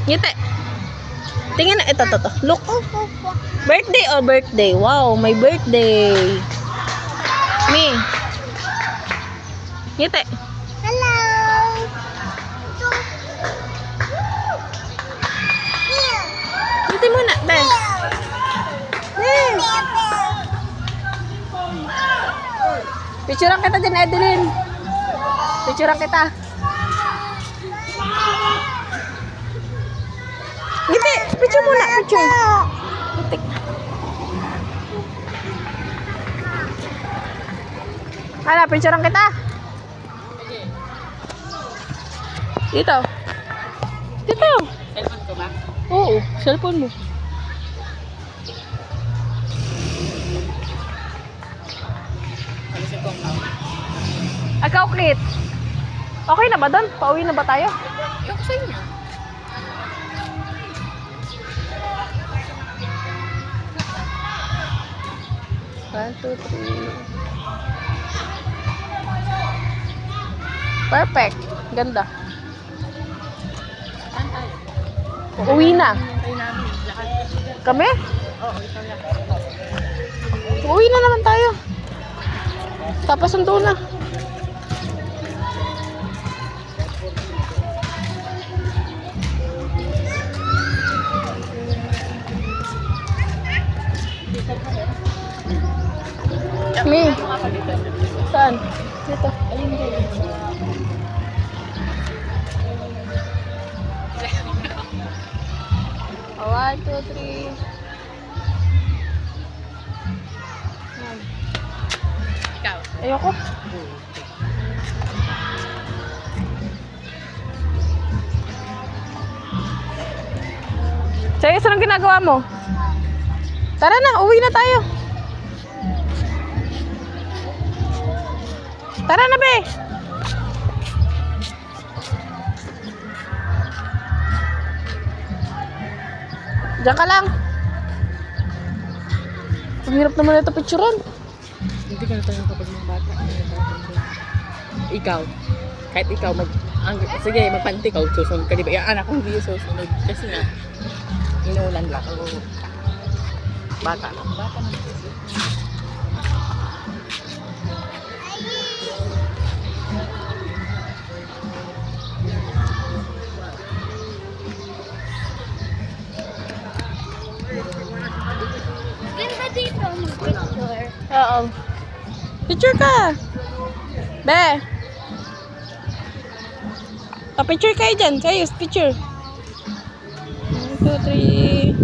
Ngiti. Tingin na. Ito. Look. Birthday o birthday? Wow, may birthday. Me. Ngiti. Hello. Ngiti muna, Ben. Picturean kita dyan, Edeline. Picturean kita. Ngiti, picture muna, picture. Ngiti. Hala, picturean kita. Dito. Dito. Cellphone ko ba? Oo, cellphone mo. Alisin ko ang tao. Ikaw, Kit. Okay na ba doon? Pauwi na ba tayo? Yung ko sa inyo. One, two, three. Perfect. Ganda. Saan tayo? Uwi na. Hintay namin. Lahat. Kami? Oo, ikaw lang. Uwi na naman tayo. Tapos sundo na. Mi. Saan? Dito. Ayun din. One, two, three. Ikaw. Ayoko. Sige, saan ang ginagawa mo? Tara na, uwi na tayo. Tara na, be. Diyan ka lang. Ang hirap naman ito picturean. Hindi ka na tayo kapag mga bata. Ikaw. Kahit ikaw, sige, magpanti ka, susunod ka. Diba? Yung anak ko hindi susunod. Kasi nga, inuulan lang ako. Bata lang. Bata lang kasi. Ganda dito mag-picture. Oo. Picture ka. Be. Picture kayo dyan. Sayos, picture. 1, 2, 3.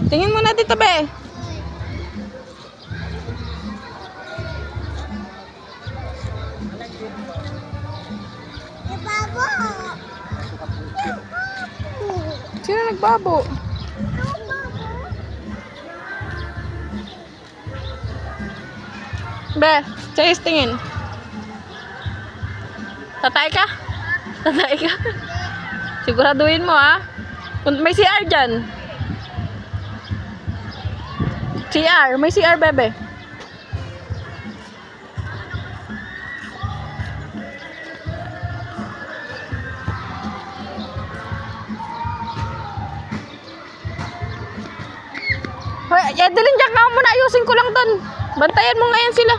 Tingin muna dito, be. Babo. Sino nagbabo? Be, sayos tingin. Tatay ka? Tatay ka? Siguraduhin mo, ha? May CR dyan. CR. May CR, bebe. Hoy, Edeline, diyan ka muna. Ayusin ko lang doon. Bantayan mo ngayon sila.